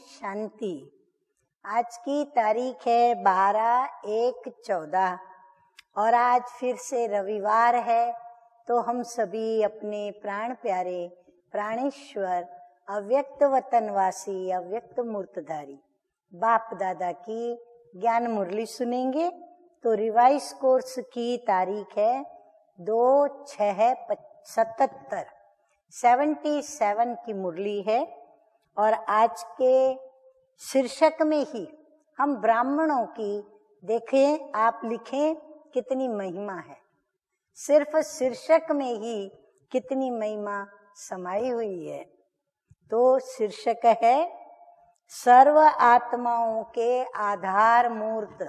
शांति। आज की तारीख है 12/1/14 और आज फिर से रविवार है। तो हम सभी अपने प्राण प्यारे प्राणेश्वर अव्यक्त वतनवासी अव्यक्त मूर्तधारी बाप दादा की ज्ञान मुरली सुनेंगे। तो रिवाइज कोर्स की तारीख है 2/6/77 77 की मुरली है। और आज के शीर्षक में ही हम ब्राह्मणों की देखें, आप लिखें कितनी महिमा है। सिर्फ शीर्षक में ही कितनी महिमा समाई हुई है। तो शीर्षक है सर्व आत्माओं के आधार मूर्त,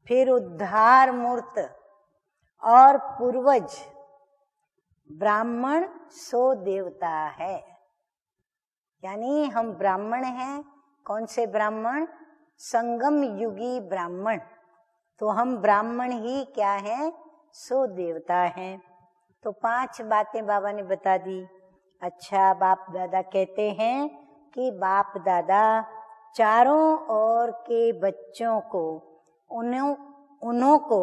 फिर उद्धार मूर्त और पूर्वज ब्राह्मण सो देवता है। यानी हम ब्राह्मण हैं। कौन से ब्राह्मण? संगम युगी ब्राह्मण। तो हम ब्राह्मण ही क्या हैं? सो देवता हैं। तो 5 बातें बाबा ने बता दी। अच्छा, बाप दादा कहते हैं कि बाप दादा चारों ओर के बच्चों को उन्हों को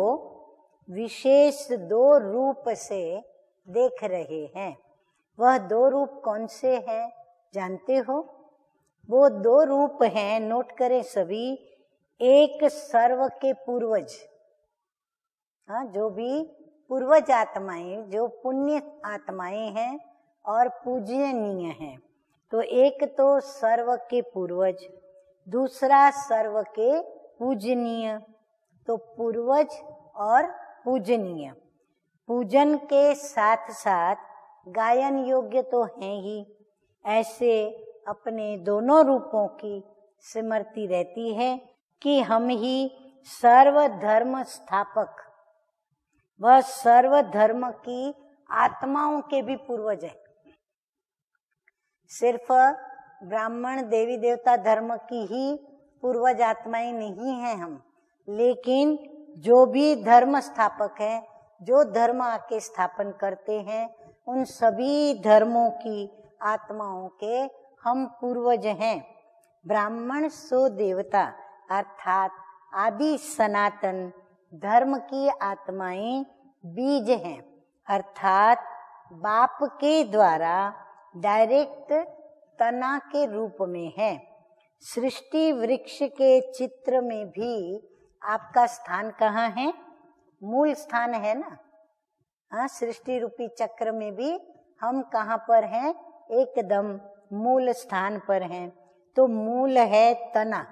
विशेष 2 रूप से देख रहे हैं। वह 2 रूप कौन से हैं जानते हो? वो 2 रूप हैं, नोट करें सभी। एक सर्व के पूर्वज, जो भी पूर्वज आत्माएं, जो पुण्य आत्माएं हैं और पूजनीय हैं। तो एक तो सर्व के पूर्वज, दूसरा सर्व के पूजनीय। तो पूर्वज और पूजनीय, पूजन के साथ साथ गायन योग्य तो हैं ही। ऐसे अपने दोनों रूपों की स्मृति रहती है कि हम ही सर्वधर्म स्थापक व सर्वधर्म की आत्माओं के भी पूर्वज हैं। सिर्फ ब्राह्मण देवी देवता धर्म की ही पूर्वज आत्माएं नहीं हैं हम, लेकिन जो भी धर्म स्थापक हैं, जो धर्म आके स्थापन करते हैं, उन सभी धर्मों की आत्माओं के हम पूर्वज हैं। ब्राह्मण सो देवता अर्थात आदि सनातन धर्म की आत्माएं बीज हैं, अर्थात बाप के द्वारा डायरेक्ट तना के रूप में है। सृष्टि वृक्ष के चित्र में भी आपका स्थान कहाँ है? मूल स्थान है ना। हाँ, सृष्टि रूपी चक्र में भी हम कहाँ पर हैं? एकदम मूल स्थान पर हैं। तो मूल है तना,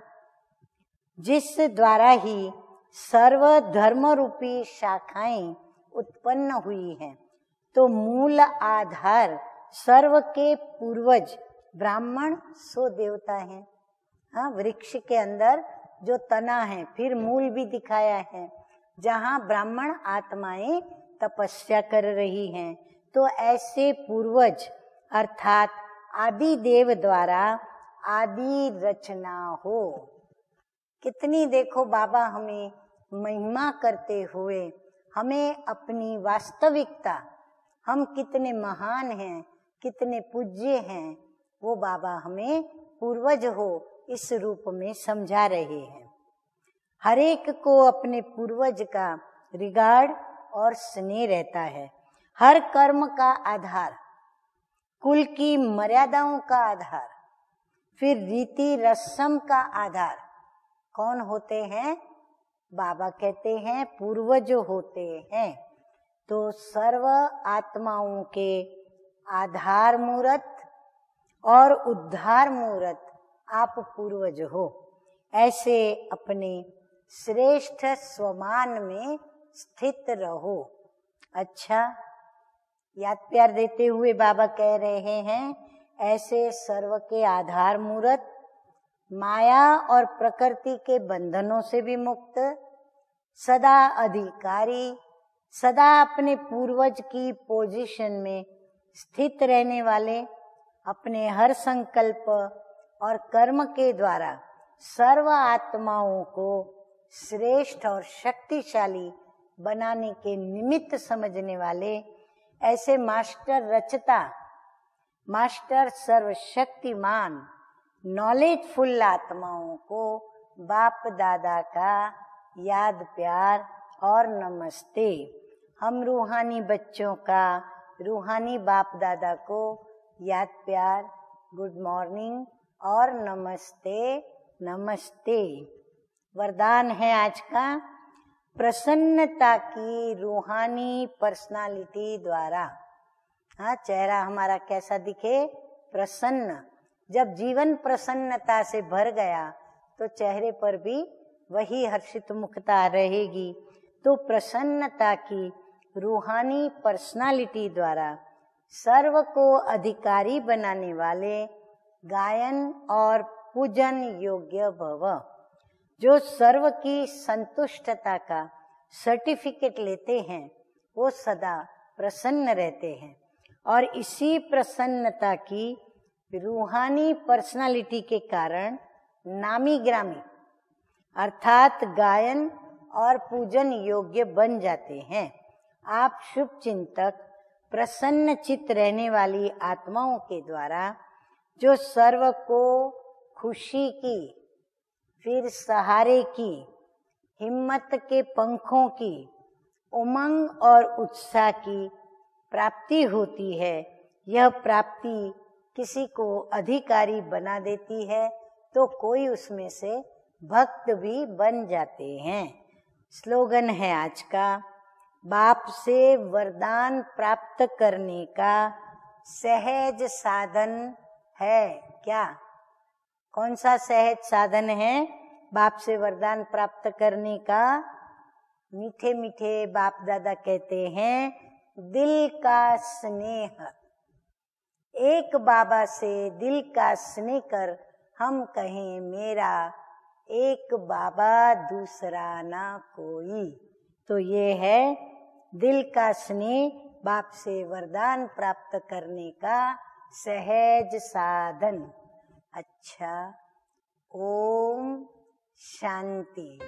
जिस द्वारा ही सर्व धर्म रूपी शाखाएं उत्पन्न हुई हैं। तो मूल आधार सर्व के पूर्वज ब्राह्मण सो देवता हैं। हाँ, वृक्ष के अंदर जो तना है, फिर मूल भी दिखाया है, जहाँ ब्राह्मण आत्माएं तपस्या कर रही हैं। तो ऐसे पूर्वज अर्थात आदि देव द्वारा आदि रचना हो। कितनी देखो बाबा हमें महिमा करते हुए, हमें अपनी वास्तविकता, हम कितने महान हैं, कितने पूज्य हैं, वो बाबा हमें पूर्वज हो इस रूप में समझा रहे हैं। हर एक को अपने पूर्वज का रिगार्ड और स्नेह रहता है। हर कर्म का आधार, कुल की मर्यादाओं का आधार, फिर रीति रस्म का आधार कौन होते हैं? बाबा कहते हैं पूर्वज होते हैं। तो सर्व आत्माओं के आधार मूर्त और उद्धार मूर्त आप पूर्वज हो। ऐसे अपने श्रेष्ठ स्वमान में स्थित रहो। अच्छा, याद प्यार देते हुए बाबा कह रहे हैं ऐसे सर्व के आधार मूर्त, माया और प्रकृति के बंधनों से भी मुक्त, सदा अधिकारी, सदा अपने पूर्वज की पोजीशन में स्थित रहने वाले, अपने हर संकल्प और कर्म के द्वारा सर्व आत्माओं को श्रेष्ठ और शक्तिशाली बनाने के निमित्त समझने वाले, ऐसे मास्टर रचता, मास्टर सर्वशक्तिमान, नॉलेजफुल आत्माओं को बाप दादा का याद प्यार और नमस्ते। हम रूहानी बच्चों का रूहानी बाप दादा को याद प्यार, गुड मॉर्निंग और नमस्ते नमस्ते। वरदान है आज का, प्रसन्नता की रूहानी पर्सनालिटी द्वारा। हाँ, चेहरा हमारा कैसा दिखे? प्रसन्न। जब जीवन प्रसन्नता से भर गया तो चेहरे पर भी वही हर्षित मुखता रहेगी। तो प्रसन्नता की रूहानी पर्सनालिटी द्वारा सर्व को अधिकारी बनाने वाले गायन और पूजन योग्य भव, जो सर्व की संतुष्टता का सर्टिफिकेट लेते हैं वो सदा प्रसन्न रहते हैं। और इसी प्रसन्नता की रूहानी पर्सनालिटी के कारण नामी ग्रामी अर्थात गायन और पूजन योग्य बन जाते हैं। आप शुभ चिंतक प्रसन्न चित्त रहने वाली आत्माओं के द्वारा जो सर्व को खुशी की, फिर सहारे की, हिम्मत के पंखों की, उमंग और उत्साह की प्राप्ति होती है, यह प्राप्ति किसी को अधिकारी बना देती है तो कोई उसमें से भक्त भी बन जाते हैं। स्लोगन है आज का, बाप से वरदान प्राप्त करने का सहज साधन है क्या? कौन सा सहज साधन है बाप से वरदान प्राप्त करने का? मीठे मीठे बाप दादा कहते हैं, दिल का स्नेह। एक बाबा से दिल का स्नेह कर हम कहें मेरा एक बाबा दूसरा ना कोई। तो ये है दिल का स्नेह, बाप से वरदान प्राप्त करने का सहज साधन। अच्छा, ओम शांति।